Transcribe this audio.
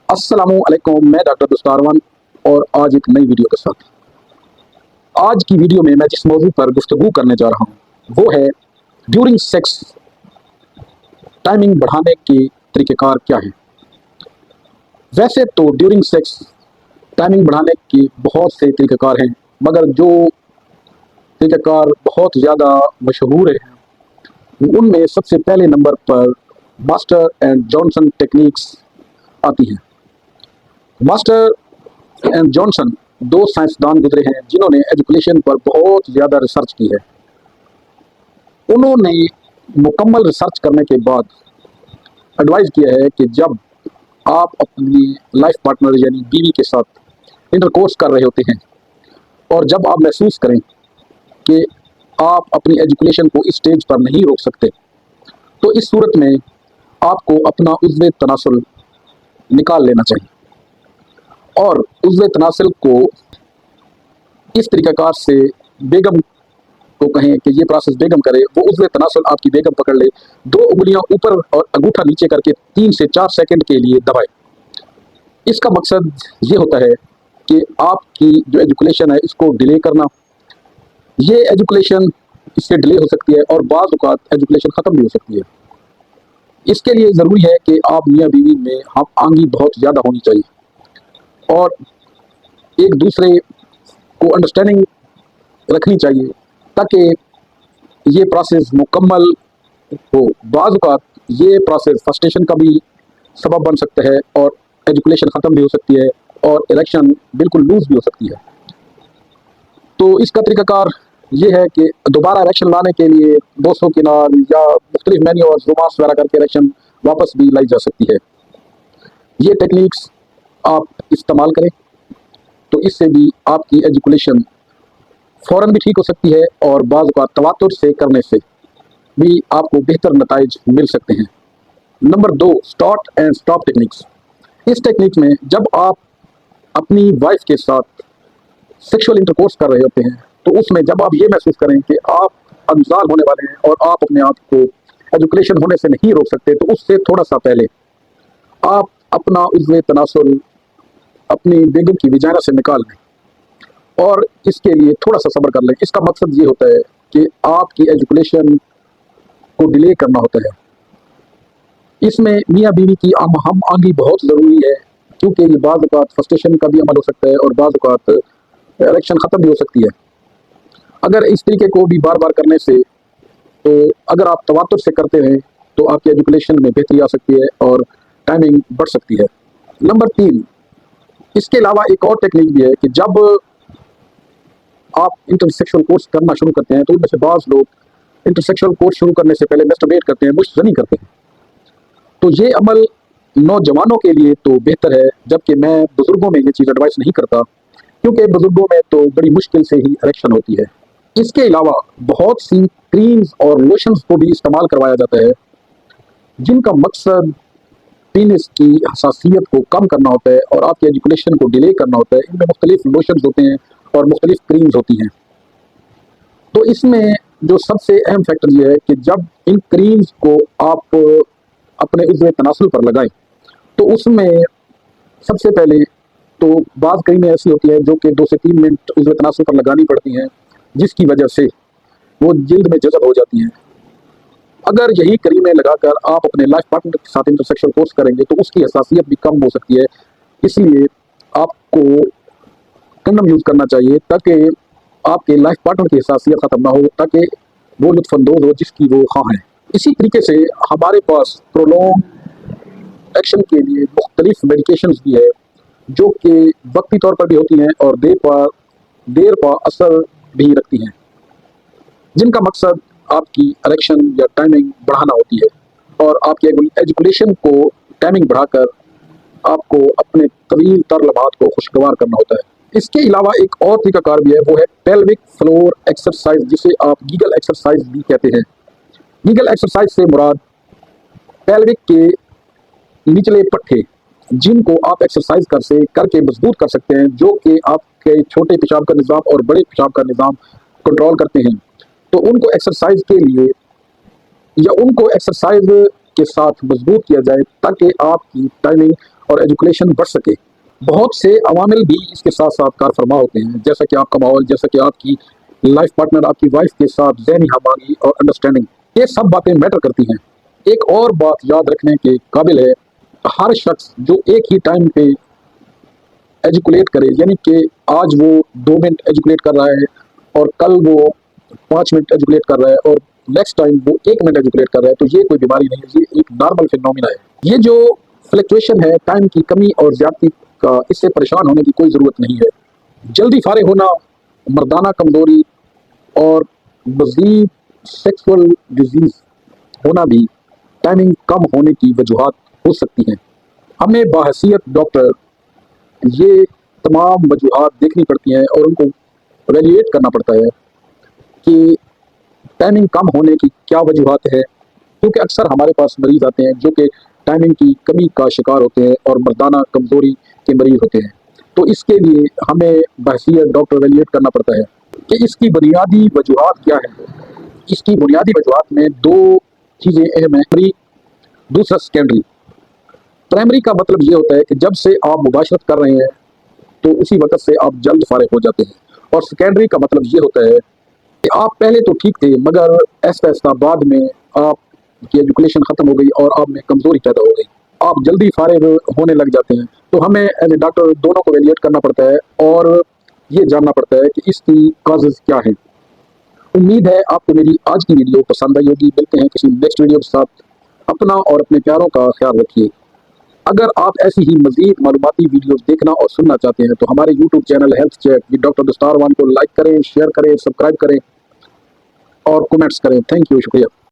अस्सलामु अलैकुम, मैं डॉक्टर दुस्तारवन और आज एक नई वीडियो के साथ। आज की वीडियो में मैं जिस मौजू पर गुफ्तगू करने जा रहा हूँ वो है ड्यूरिंग सेक्स टाइमिंग बढ़ाने के तरीक़ेकार क्या हैं। वैसे तो ड्यूरिंग सेक्स टाइमिंग बढ़ाने के बहुत से तरीक़ेकार हैं, मगर जो तरीक़ेकार बहुत ज़्यादा मशहूर हैं उनमें सबसे पहले नंबर पर मास्टर एंड जॉनसन टेक्निक्स आती हैं। मास्टर एंड जॉनसन दो साइंसदान गुजरे हैं जिन्होंने एजुकेशन पर बहुत ज़्यादा रिसर्च की है। उन्होंने मुकम्मल रिसर्च करने के बाद एडवाइस किया है कि जब आप अपनी लाइफ पार्टनर यानी बीवी के साथ इंटरकोर्स कर रहे होते हैं और जब आप महसूस करें कि आप अपनी एजुकेशन को इस स्टेज पर नहीं रोक सकते, तो इस सूरत में आपको अपना उज़्व तनासुल निकाल लेना चाहिए और उज़्व तनासुल को इस तरीक़ाकार से बेगम को कहें कि ये प्रोसेस बेगम करे। वो उज़्व तनासुल आपकी बेगम पकड़ ले, दो उंगलियां ऊपर और अंगूठा नीचे करके 3 से 4 सेकंड के लिए दबाए। इसका मकसद ये होता है कि आपकी जो एजुकेशन है इसको डिले करना। ये एजुकेशन इससे डिले हो सकती है और बाज़ औक़ात एजुकेशन ख़त्म भी हो सकती है। इसके लिए ज़रूरी है कि आप मियाँ बीवी में हम आंगी बहुत ज़्यादा होनी चाहिए और एक दूसरे को अंडरस्टैंडिंग रखनी चाहिए ताकि ये प्रोसेस मुकम्मल हो। बाज़ औक़ात ये प्रोसेस फ्रस्ट्रेशन का भी सबब बन सकता है और एजुकेशन ख़त्म भी हो सकती है और इलेक्शन बिल्कुल लूज़ भी हो सकती है। तो इसका तरीक़ाकार ये है कि दोबारा इलेक्शन लाने के लिए दोस्तों के नाम या मुख्तलिफ मेन्यू और जुमास वगैरह करके इलेक्शन वापस भी लाई जा सकती है। ये टेक्निक्स आप इस्तेमाल करें तो इससे भी आपकी एजुकेशन फ़ौरन भी ठीक हो सकती है और बाज़ औक़ात तवातुर से करने से भी आपको बेहतर नताइज मिल सकते हैं। Number 2, start and stop techniques. इस टेक्निक में जब आप अपनी वाइफ के साथ सेक्सुअल इंटरकोर्स कर रहे होते हैं तो उसमें जब आप ये महसूस करें कि आप अनजान होने वाले हैं और आप अपने आप को एजुकेशन होने से नहीं रोक सकते, तो उससे थोड़ा सा पहले आप अपना उज़्व तनासुल अपनी बेगम की विजाइना से निकाल लें और इसके लिए थोड़ा सा सब्र कर लें। इसका मकसद ये होता है कि आपकी एजुकेशन को डिले करना होता है। इसमें मियाँ बीवी की हम आंगी बहुत ज़रूरी है क्योंकि ये बाज़ औक़ात फ्रस्ट्रेशन का भी अमल हो सकता है और बाज़ औक़ात इलेक्शन ख़त्म भी हो सकती है। अगर इस तरीके को भी बार बार करने से, तो अगर आप तवातुर से करते हैं तो आपकी एजुकेशन में बेहतरी आ सकती है और टाइमिंग बढ़ सकती है। नंबर 3, इसके अलावा एक और टेक्निक भी है कि जब आप इंटरसेक्सुअल कोर्स करना शुरू करते हैं तो उनमें से बाज़ लोग इंटरसेक्सुअल कोर्स शुरू करने से पहले मैस्टरबेट करते हैं, मुश्तनी करते हैं। तो ये अमल नौजवानों के लिए तो बेहतर है, जबकि मैं बुज़ुर्गों में ये चीज़ एडवाइस नहीं करता क्योंकि बुज़ुर्गों में तो बड़ी मुश्किल से ही इरेक्शन होती है। इसके अलावा बहुत सी क्रीम्स और लोशंस को भी इस्तेमाल करवाया जाता है जिनका मकसद पेनिस की हसासियत को कम करना होता है और आपकी एजुकेशन को डिले करना होता है। इनमें मुख्तलिफ लोशंस होते हैं और मुख्तलिफ क्रीम्स होती हैं। तो इसमें जो सबसे अहम फैक्टर ये है कि जब इन क्रीम्स को आप अपने उज़्व तनासुल पर लगाएं तो उसमें सबसे पहले तो बाज़ क्रीमें ऐसी होती हैं जो कि 2 से 3 मिनट उज़्व तनासुल पर लगानी पड़ती हैं, जिसकी वजह से वो जल्द में जज़ब हो जाती हैं। अगर यही क्रीमें लगाकर आप अपने लाइफ पार्टनर के साथ इंटरसेक्सुअल कोर्स करेंगे तो उसकी हसासियत भी कम हो सकती है। इसलिए आपको कंडोम यूज़ करना चाहिए ताकि आपके लाइफ पार्टनर की हसासियत ख़त्म ना हो, ताकि वो लुत्फ़अंदोज़ हो जिसकी वो ख़्वाह हैं। इसी तरीके से हमारे पास प्रोलॉन्ग एक्शन के लिए मुख्तलिफ मेडिकेशंस भी है जो कि वक्ती तौर पर भी होती हैं और देर पर असर भी रखती हैं, जिनका मकसद आपकी इरेक्शन या टाइमिंग बढ़ाना होती है और आपकी एजुकेशन को टाइमिंग बढ़ाकर आपको अपने तवील तर लम्हात को खुशगवार करना होता है। इसके अलावा एक और तरीक़ाकार भी है, वो है पेल्विक फ्लोर एक्सरसाइज, जिसे आप गीगल एक्सरसाइज भी कहते हैं। गीगल एक्सरसाइज से मुराद पेल्विक के निचले पट्टे जिनको आप एक्सरसाइज करके मजबूत कर सकते हैं, जो कि आपके छोटे पेशाब का निज़ाम और बड़े पेशाब का निज़ाम कंट्रोल करते हैं। तो उनको एक्सरसाइज के लिए या उनको एक्सरसाइज के साथ मजबूत किया जाए ताकि आपकी टाइमिंग اور ایجوکیشن بڑھ سکے۔ بہت سے عوامل بھی اس کے ساتھ ساتھ کار فرما ہوتے ہیں، جیسا کہ آپ کا ماحول، جیسا کہ آپ کی لائف پارٹنر، آپ کی وائف کے ساتھ ذہنی ہمآہنگی اور انڈرسٹینڈنگ، یہ سب باتیں میٹر کرتی ہیں۔ ایک اور بات یاد رکھنے کے قابل ہے، ہر شخص جو ایک ہی ٹائم پہ ایجوکیٹ کرے، یعنی کہ آج وہ 2 منٹ ایجوکیٹ کر رہا ہے اور کل وہ 5 منٹ ایجوکیٹ کر رہا ہے اور نیکسٹ ٹائم وہ 1 منٹ ایجوکیٹ کر رہا ہے، تو یہ کوئی بیماری نہیں ہے، یہ ایک نارمل فینومینا ہے۔ یہ جو فلیکچویشن ہے ٹائم کی کمی اور زیادتی کا، اس سے پریشان ہونے کی کوئی ضرورت نہیں ہے۔ جلدی فارغ ہونا، مردانہ کمزوری اور مزید سیکسول ڈیزیز ہونا بھی ٹائمنگ کم ہونے کی وجوہات ہو سکتی ہیں۔ ہمیں باحثیت ڈاکٹر یہ تمام وجوہات دیکھنی پڑتی ہیں اور ان کو ایویلیویٹ کرنا پڑتا ہے کہ ٹائمنگ کم ہونے کی کیا وجوہات ہے، کیونکہ اکثر ہمارے پاس مریض آتے ہیں جو کہ ٹائمنگ کی کمی کا شکار ہوتے ہیں اور مردانہ کمزوری کے مریض ہوتے ہیں۔ تو اس کے لیے ہمیں بحیثیت ڈاکٹر ایویلیویٹ کرنا پڑتا ہے کہ اس کی بنیادی وجوہات کیا ہیں۔ اس کی بنیادی وجوہات میں 2 چیزیں اہم ہیں، پرائمری، دوسرا سیکنڈری۔ پرائمری کا مطلب یہ ہوتا ہے کہ جب سے آپ مباشرت کر رہے ہیں تو اسی وقت سے آپ جلد فارغ ہو جاتے ہیں، اور سیکنڈری کا مطلب یہ ہوتا ہے کہ آپ پہلے تو ٹھیک تھے مگر ایسا ایسا بعد میں آپ کی ایجوکیشن ختم ہو گئی اور آپ میں کمزوری پیدا ہو گئی، آپ جلدی فارغ ہونے لگ جاتے ہیں۔ تو ہمیں ایز اے ڈاکٹر دونوں کو ایویلیویٹ کرنا پڑتا ہے اور یہ جاننا پڑتا ہے کہ اس کی کازز کیا ہیں۔ امید ہے آپ کو میری آج کی ویڈیو پسند آئی ہوگی۔ ملتے ہیں کسی نیکسٹ ویڈیو کے ساتھ۔ اپنا اور اپنے پیاروں کا خیال رکھیے۔ اگر آپ ایسی ہی مزید معلوماتی ویڈیوز دیکھنا اور سننا چاہتے ہیں تو ہمارے YouTube channel health check with doctor دستار 1 کو لائک کریں، شیئر کریں، سبسکرائب کریں اور کمنٹس کریں۔ تھینک یو، شکریہ۔